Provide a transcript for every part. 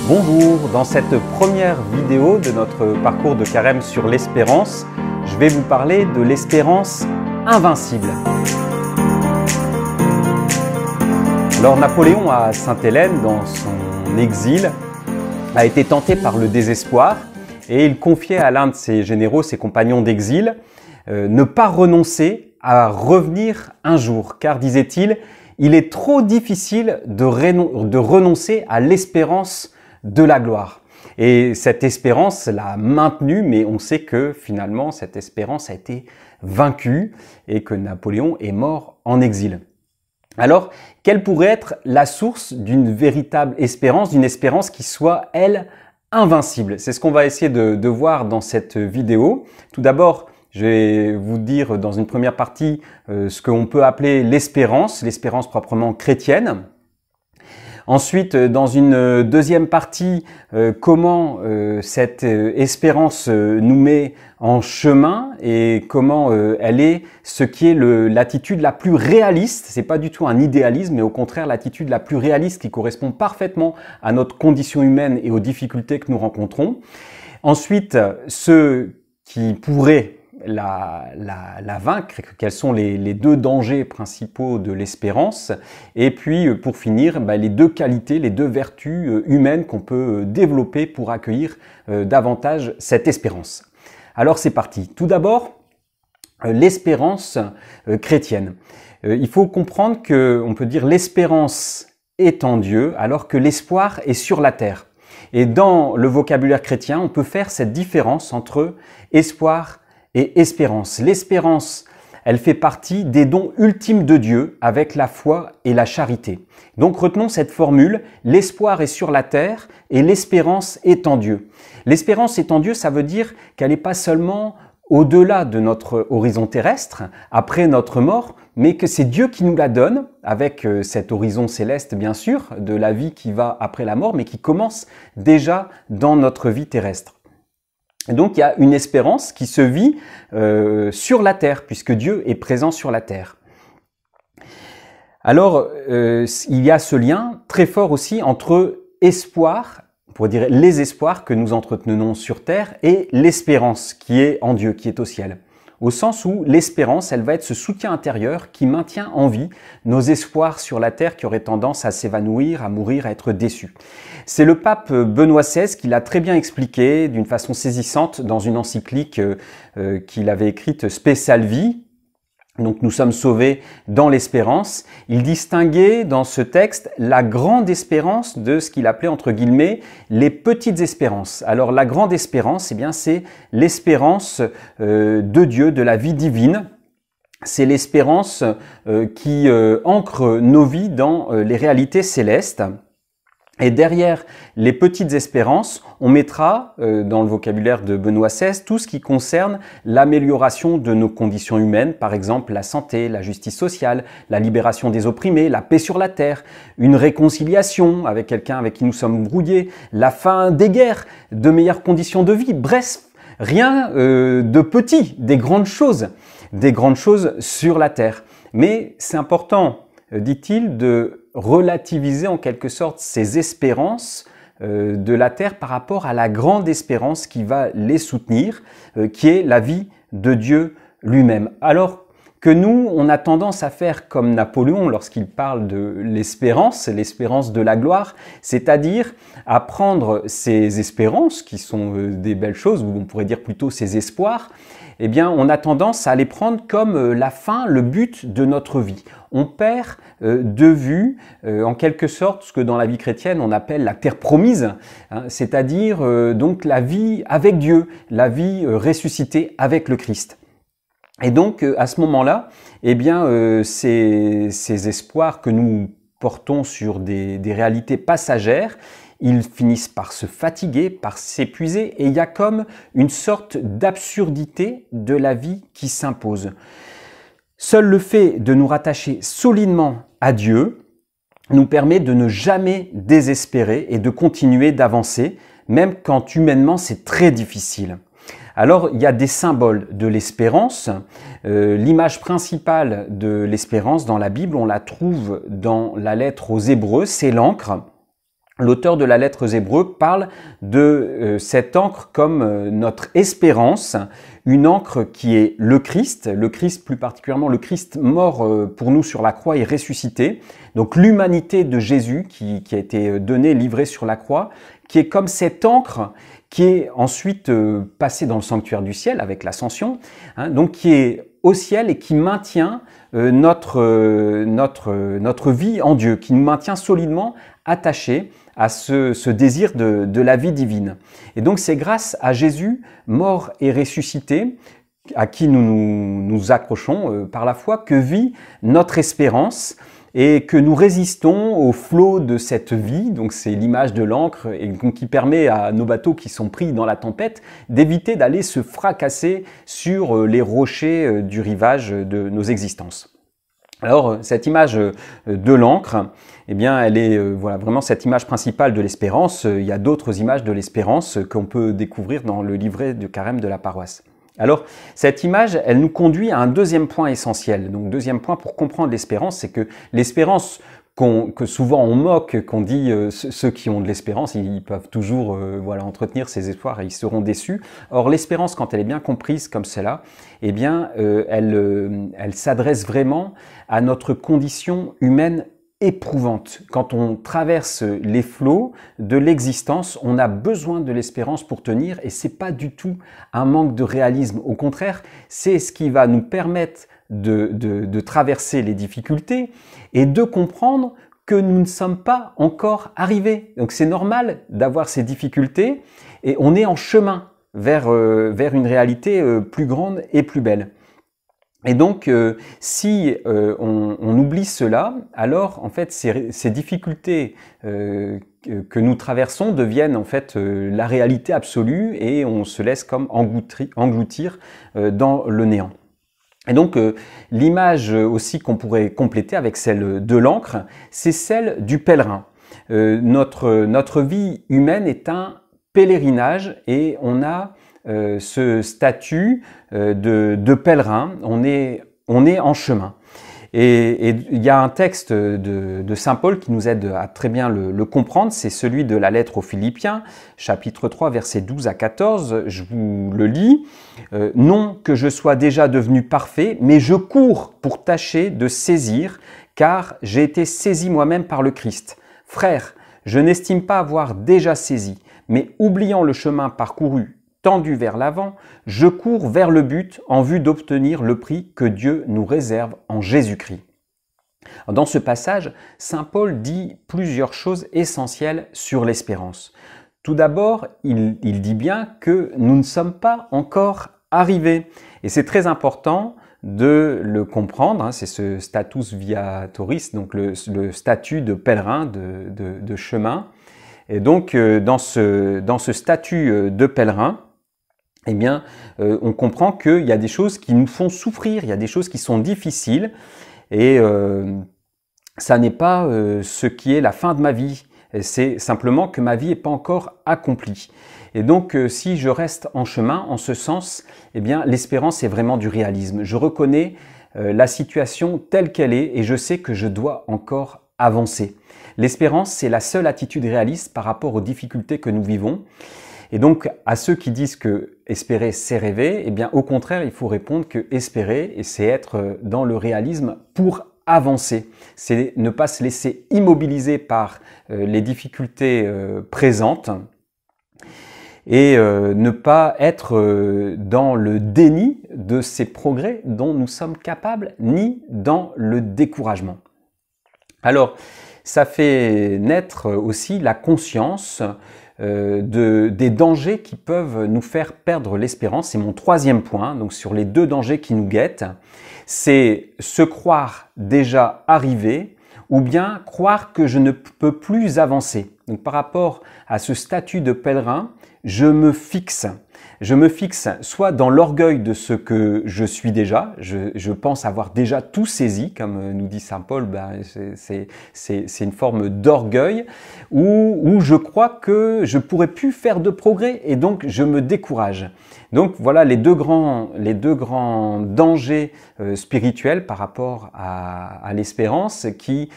Bonjour, dans cette première vidéo de notre parcours de carême sur l'espérance, je vais vous parler de l'espérance invincible. Alors Napoléon à Sainte-Hélène, dans son exil, a été tenté par le désespoir et il confiait à l'un de ses généraux, ses compagnons d'exil, ne pas renoncer à revenir un jour, car, disait-il, il est trop difficile de renoncer à l'espérance de la gloire. Et cette espérance l'a maintenue, mais on sait que finalement cette espérance a été vaincue et que Napoléon est mort en exil. Alors, quelle pourrait être la source d'une véritable espérance, d'une espérance qui soit, elle, invincible? C'est ce qu'on va essayer de voir dans cette vidéo. Tout d'abord, je vais vous dire dans une première partie ce qu'on peut appeler l'espérance proprement chrétienne. Ensuite, dans une deuxième partie, comment cette espérance nous met en chemin et comment elle est ce qui est l'attitude la plus réaliste. C'est pas du tout un idéalisme, mais au contraire l'attitude la plus réaliste qui correspond parfaitement à notre condition humaine et aux difficultés que nous rencontrons. Ensuite, ceux qui pourraient la vaincre, quels sont les deux dangers principaux de l'espérance, et puis pour finir, les deux qualités, les deux vertus humaines qu'on peut développer pour accueillir davantage cette espérance. Alors c'est parti. Tout d'abord, l'espérance chrétienne. Il faut comprendre qu'on peut dire l'espérance est en Dieu alors que l'espoir est sur la terre. Et dans le vocabulaire chrétien, on peut faire cette différence entre espoir et espérance. L'espérance, elle fait partie des dons ultimes de Dieu avec la foi et la charité. Donc retenons cette formule, l'espoir est sur la terre et l'espérance est en Dieu. L'espérance est en Dieu, ça veut dire qu'elle n'est pas seulement au-delà de notre horizon terrestre, après notre mort, mais que c'est Dieu qui nous la donne, avec cet horizon céleste bien sûr, de la vie qui va après la mort, mais qui commence déjà dans notre vie terrestre. Donc il y a une espérance qui se vit sur la terre, puisque Dieu est présent sur la terre. Alors il y a ce lien très fort aussi entre espoir, on pourrait dire les espoirs que nous entretenons sur terre, et l'espérance qui est en Dieu, qui est au ciel. Au sens où l'espérance, elle va être ce soutien intérieur qui maintient en vie nos espoirs sur la terre qui auraient tendance à s'évanouir, à mourir, à être déçus. C'est le pape Benoît XVI qui l'a très bien expliqué d'une façon saisissante dans une encyclique qu'il avait écrite Spe Salvi. Donc nous sommes sauvés dans l'espérance. Il distinguait dans ce texte la grande espérance de ce qu'il appelait entre guillemets les petites espérances. Alors la grande espérance, eh bien c'est l'espérance de Dieu, de la vie divine. C'est l'espérance qui ancre nos vies dans les réalités célestes. Et derrière les petites espérances, on mettra, dans le vocabulaire de Benoît XVI, tout ce qui concerne l'amélioration de nos conditions humaines, par exemple la santé, la justice sociale, la libération des opprimés, la paix sur la terre, une réconciliation avec quelqu'un avec qui nous sommes brouillés, la fin des guerres, de meilleures conditions de vie, bref, rien de petit, des grandes choses sur la terre. Mais c'est important, dit-il, de relativiser en quelque sorte ces espérances de la terre par rapport à la grande espérance qui va les soutenir, qui est la vie de Dieu lui-même. Alors que nous, on a tendance à faire comme Napoléon lorsqu'il parle de l'espérance de la gloire, c'est-à-dire à prendre ces espérances, qui sont des belles choses, ou on pourrait dire plutôt ces espoirs, eh bien, on a tendance à les prendre comme la fin, le but de notre vie. On perd de vue, en quelque sorte, ce que dans la vie chrétienne on appelle la terre promise, hein, c'est-à-dire donc la vie avec Dieu, la vie ressuscitée avec le Christ. Et donc, à ce moment-là, eh bien, ces espoirs que nous portons sur des réalités passagères, ils finissent par se fatiguer, par s'épuiser, et il y a comme une sorte d'absurdité de la vie qui s'impose. Seul le fait de nous rattacher solidement à Dieu nous permet de ne jamais désespérer et de continuer d'avancer, même quand humainement c'est très difficile. Alors, il y a des symboles de l'espérance. L'image principale de l'espérance dans la Bible, on la trouve dans la lettre aux Hébreux, c'est l'encre. l'auteur de la lettre aux Hébreux parle de cette encre comme notre espérance, une encre qui est le Christ plus particulièrement le Christ mort pour nous sur la croix et ressuscité, donc l'humanité de Jésus qui a été donnée, livrée sur la croix, qui est comme cette encre qui est ensuite passée dans le sanctuaire du ciel avec l'ascension, hein, donc qui est au ciel et qui maintient notre vie en Dieu, qui nous maintient solidement attachés à ce désir de la vie divine. Et donc c'est grâce à Jésus, mort et ressuscité, à qui nous accrochons par la foi, que vit notre espérance et que nous résistons au flot de cette vie. Donc c'est l'image de l'ancre et qui permet à nos bateaux qui sont pris dans la tempête d'éviter d'aller se fracasser sur les rochers du rivage de nos existences. Alors cette image de l'ancre, eh bien elle est voilà vraiment cette image principale de l'espérance. Il y a d'autres images de l'espérance qu'on peut découvrir dans le livret de carême de la paroisse. Alors cette image, elle nous conduit à un deuxième point essentiel. Donc deuxième point pour comprendre l'espérance, c'est que l'espérance que souvent on moque, qu'on dit ceux qui ont de l'espérance, ils peuvent toujours voilà entretenir ces espoirs et ils seront déçus. Or l'espérance, quand elle est bien comprise comme cela, eh bien elle s'adresse vraiment à notre condition humaine éprouvante. Quand on traverse les flots de l'existence, on a besoin de l'espérance pour tenir et c'est pas du tout un manque de réalisme. Au contraire, c'est ce qui va nous permettre de traverser les difficultés et de comprendre que nous ne sommes pas encore arrivés. Donc c'est normal d'avoir ces difficultés et on est en chemin vers une réalité plus grande et plus belle. Et donc, si on oublie cela, alors en fait ces difficultés que nous traversons deviennent en fait la réalité absolue et on se laisse comme engloutir dans le néant. Et donc l'image aussi qu'on pourrait compléter avec celle de l'ancre, c'est celle du pèlerin. Notre vie humaine est un pèlerinage et on a ce statut de pèlerin, on est en chemin. Et il y a un texte de saint Paul qui nous aide à très bien le comprendre, c'est celui de la lettre aux Philippiens, chapitre 3, versets 12 à 14, je vous le lis. « Non que je sois déjà devenu parfait, mais je cours pour tâcher de saisir, car j'ai été saisi moi-même par le Christ. Frères, je n'estime pas avoir déjà saisi, mais oubliant le chemin parcouru, tendu vers l'avant, je cours vers le but en vue d'obtenir le prix que Dieu nous réserve en Jésus-Christ. » Dans ce passage, saint Paul dit plusieurs choses essentielles sur l'espérance. Tout d'abord, il dit bien que nous ne sommes pas encore arrivés. Et c'est très important de le comprendre, hein, c'est ce status viatoris, donc le statut de pèlerin, de chemin. Et donc, dans ce statut de pèlerin, eh bien, on comprend qu'il y a des choses qui nous font souffrir, il y a des choses qui sont difficiles, et ça n'est pas ce qui est la fin de ma vie, c'est simplement que ma vie n'est pas encore accomplie. Et donc, si je reste en chemin, en ce sens, eh bien, l'espérance est vraiment du réalisme. Je reconnais la situation telle qu'elle est, et je sais que je dois encore avancer. L'espérance, c'est la seule attitude réaliste par rapport aux difficultés que nous vivons. Et donc, à ceux qui disent que espérer, c'est rêver, eh bien, au contraire, il faut répondre que espérer, et c'est être dans le réalisme pour avancer. C'est ne pas se laisser immobiliser par les difficultés présentes et ne pas être dans le déni de ces progrès dont nous sommes capables, ni dans le découragement. Alors, ça fait naître aussi la conscience des dangers qui peuvent nous faire perdre l'espérance. C'est mon troisième point, donc sur les deux dangers qui nous guettent. C'est se croire déjà arrivé ou bien croire que je ne peux plus avancer. Donc par rapport à ce statut de pèlerin, je me fixe. Je me fixe soit dans l'orgueil de ce que je suis déjà, je pense avoir déjà tout saisi, comme nous dit saint Paul, ben c'est une forme d'orgueil, où je crois que je pourrais plus faire de progrès et donc je me décourage. Donc voilà les deux grands dangers spirituels par rapport à l'espérance qui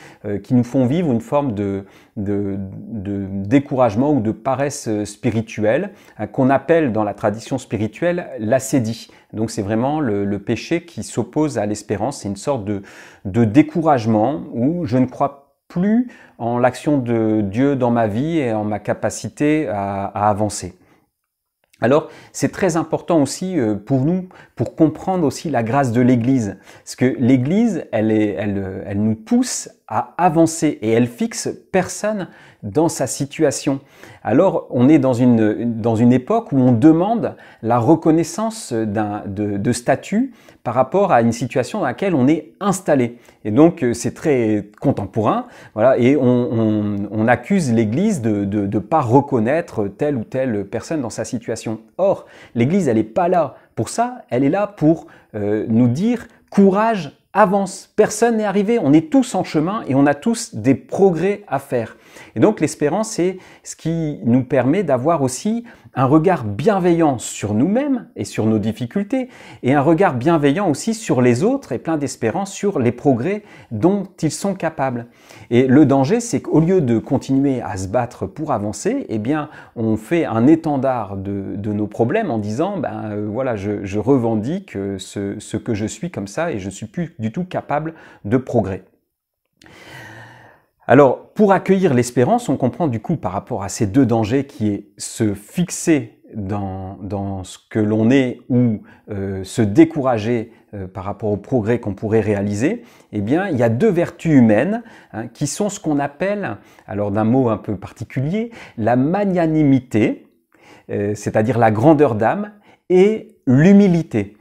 nous font vivre une forme de découragement ou de paresse spirituelle qu'on appelle dans la tradition spirituelle l'acédie. Donc c'est vraiment le péché qui s'oppose à l'espérance, c'est une sorte de découragement où je ne crois plus en l'action de Dieu dans ma vie et en ma capacité à avancer. Alors, c'est très important aussi pour nous, pour comprendre aussi la grâce de l'Église. Parce que l'Église, elle nous pousse à avancer et elle fixe personne dans sa situation. Alors, on est dans une époque où on demande la reconnaissance de statut par rapport à une situation dans laquelle on est installé. Et donc, c'est très contemporain, voilà, et on accuse l'Église de ne pas reconnaître telle ou telle personne dans sa situation. Or, l'Église, elle n'est pas là pour ça, elle est là pour nous dire « courage ». Avance, personne n'est arrivé, on est tous en chemin et on a tous des progrès à faire. Et donc l'espérance, c'est ce qui nous permet d'avoir aussi un regard bienveillant sur nous-mêmes et sur nos difficultés et un regard bienveillant aussi sur les autres et plein d'espérance sur les progrès dont ils sont capables. Et le danger, c'est qu'au lieu de continuer à se battre pour avancer, eh bien, on fait un étendard de nos problèmes en disant voilà, je revendique ce que je suis comme ça et je suis plus du tout capable de progrès. Alors, pour accueillir l'espérance, on comprend du coup par rapport à ces deux dangers qui est se fixer dans ce que l'on est ou se décourager par rapport au progrès qu'on pourrait réaliser, eh bien, il y a deux vertus humaines qui sont ce qu'on appelle, alors d'un mot un peu particulier, la magnanimité, c'est-à-dire la grandeur d'âme, et l'humilité.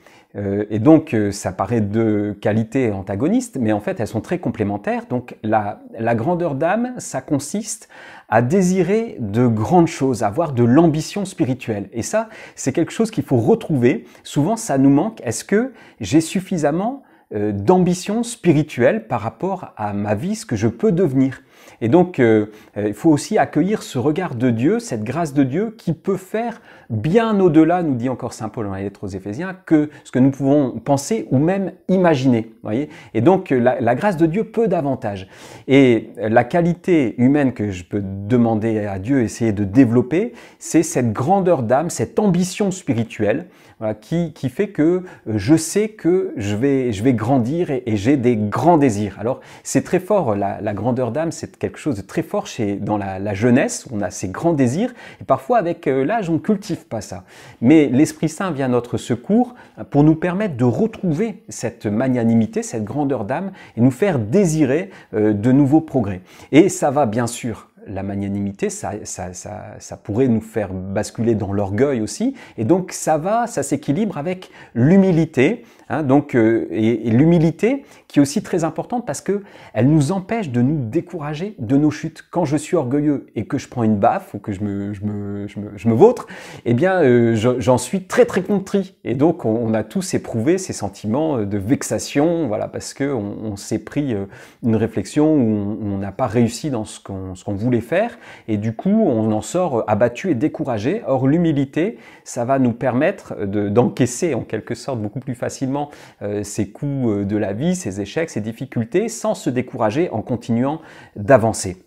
Et donc, ça paraît deux qualités antagonistes, mais en fait, elles sont très complémentaires. Donc, la grandeur d'âme, ça consiste à désirer de grandes choses, à avoir de l'ambition spirituelle. Et ça, c'est quelque chose qu'il faut retrouver. Souvent, ça nous manque. Est-ce que j'ai suffisamment d'ambition spirituelle par rapport à ma vie, ce que je peux devenir? Et donc, il faut aussi accueillir ce regard de Dieu, cette grâce de Dieu qui peut faire bien au-delà, nous dit encore saint Paul dans la lettre aux Éphésiens, que ce que nous pouvons penser ou même imaginer. Voyez, et donc, la grâce de Dieu peut davantage. Et la qualité humaine que je peux demander à Dieu, essayer de développer, c'est cette grandeur d'âme, cette ambition spirituelle, voilà, qui fait que je sais que je vais grandir et j'ai des grands désirs. Alors, c'est très fort, la grandeur d'âme, c'est quelque chose de très fort dans la jeunesse, on a ces grands désirs, et parfois avec l'âge, on ne cultive pas ça. Mais l'Esprit Saint vient à notre secours pour nous permettre de retrouver cette magnanimité, cette grandeur d'âme, et nous faire désirer de nouveaux progrès. Et ça va bien sûr, la magnanimité, ça pourrait nous faire basculer dans l'orgueil aussi, et donc ça s'équilibre avec l'humilité, et l'humilité qui est aussi très importante parce que elle nous empêche de nous décourager de nos chutes. Quand je suis orgueilleux et que je prends une baffe ou que je me vautre, eh bien j'en suis très très contrit, et donc on a tous éprouvé ces sentiments de vexation, voilà, parce que on s'est pris une réflexion où on n'a pas réussi dans ce qu'on voulait faire, et du coup on en sort abattu et découragé. Or l'humilité, ça va nous permettre d'encaisser en quelque sorte beaucoup plus facilement ces coups de la vie, ces échecs, ces difficultés, sans se décourager en continuant d'avancer.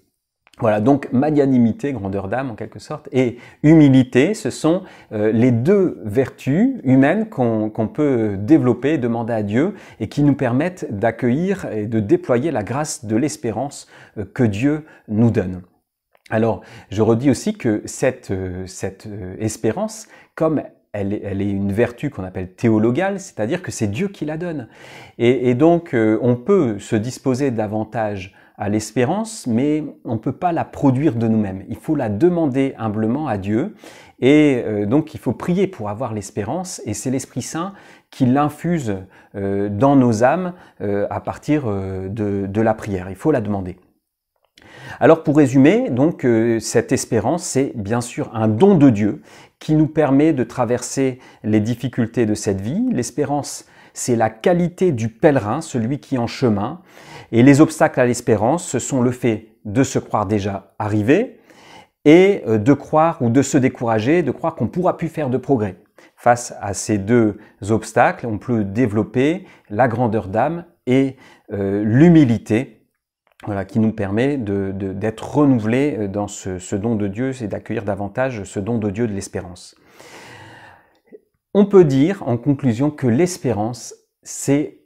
Voilà, donc magnanimité, grandeur d'âme en quelque sorte, et humilité, ce sont les deux vertus humaines qu'on peut développer, demander à Dieu, et qui nous permettent d'accueillir et de déployer la grâce de l'espérance que Dieu nous donne. Alors, je redis aussi que cette espérance, comme elle est une vertu qu'on appelle théologale, c'est-à-dire que c'est Dieu qui la donne. Et donc, on peut se disposer davantage à l'espérance, mais on ne peut pas la produire de nous-mêmes. Il faut la demander humblement à Dieu, et donc il faut prier pour avoir l'espérance, et c'est l'Esprit Saint qui l'infuse dans nos âmes à partir de la prière. Il faut la demander. Alors pour résumer, donc cette espérance, c'est bien sûr un don de Dieu qui nous permet de traverser les difficultés de cette vie. L'espérance, c'est la qualité du pèlerin, celui qui est en chemin. Et les obstacles à l'espérance, ce sont le fait de se croire déjà arrivé et de croire ou de se décourager, de croire qu'on ne pourra plus faire de progrès. face à ces deux obstacles, on peut développer la grandeur d'âme et l'humilité, voilà, qui nous permet d'être renouvelés dans ce don de Dieu et d'accueillir davantage ce don de Dieu de l'espérance. On peut dire en conclusion que l'espérance, c'est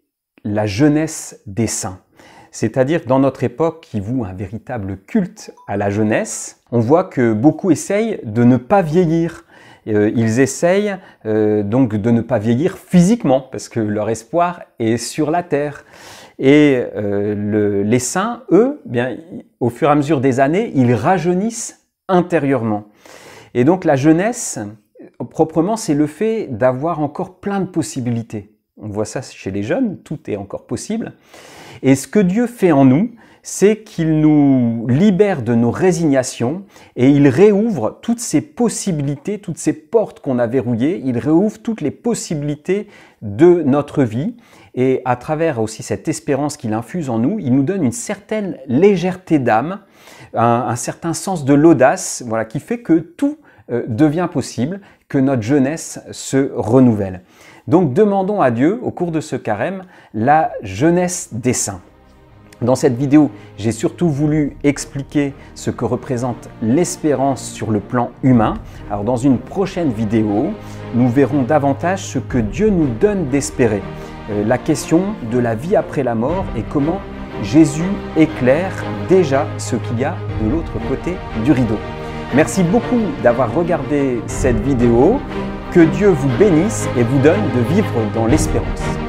la jeunesse des saints. C'est-à-dire que dans notre époque qui voue un véritable culte à la jeunesse, on voit que beaucoup essayent de ne pas vieillir. Ils essayent donc de ne pas vieillir physiquement parce que leur espoir est sur la terre. Et les saints, eux, bien, au fur et à mesure des années, ils rajeunissent intérieurement. Et donc la jeunesse, proprement, c'est le fait d'avoir encore plein de possibilités. On voit ça chez les jeunes, tout est encore possible. Et ce que Dieu fait en nous, c'est qu'il nous libère de nos résignations et il réouvre toutes ces possibilités, toutes ces portes qu'on a verrouillées, il réouvre toutes les possibilités de notre vie. Et à travers aussi cette espérance qu'il infuse en nous, il nous donne une certaine légèreté d'âme, un certain sens de l'audace, voilà, qui fait que tout devient possible, que notre jeunesse se renouvelle. Donc demandons à Dieu, au cours de ce carême, la jeunesse des saints. Dans cette vidéo, j'ai surtout voulu expliquer ce que représente l'espérance sur le plan humain. Alors dans une prochaine vidéo, nous verrons davantage ce que Dieu nous donne d'espérer. La question de la vie après la mort et comment Jésus éclaire déjà ce qu'il y a de l'autre côté du rideau. Merci beaucoup d'avoir regardé cette vidéo. Que Dieu vous bénisse et vous donne de vivre dans l'espérance.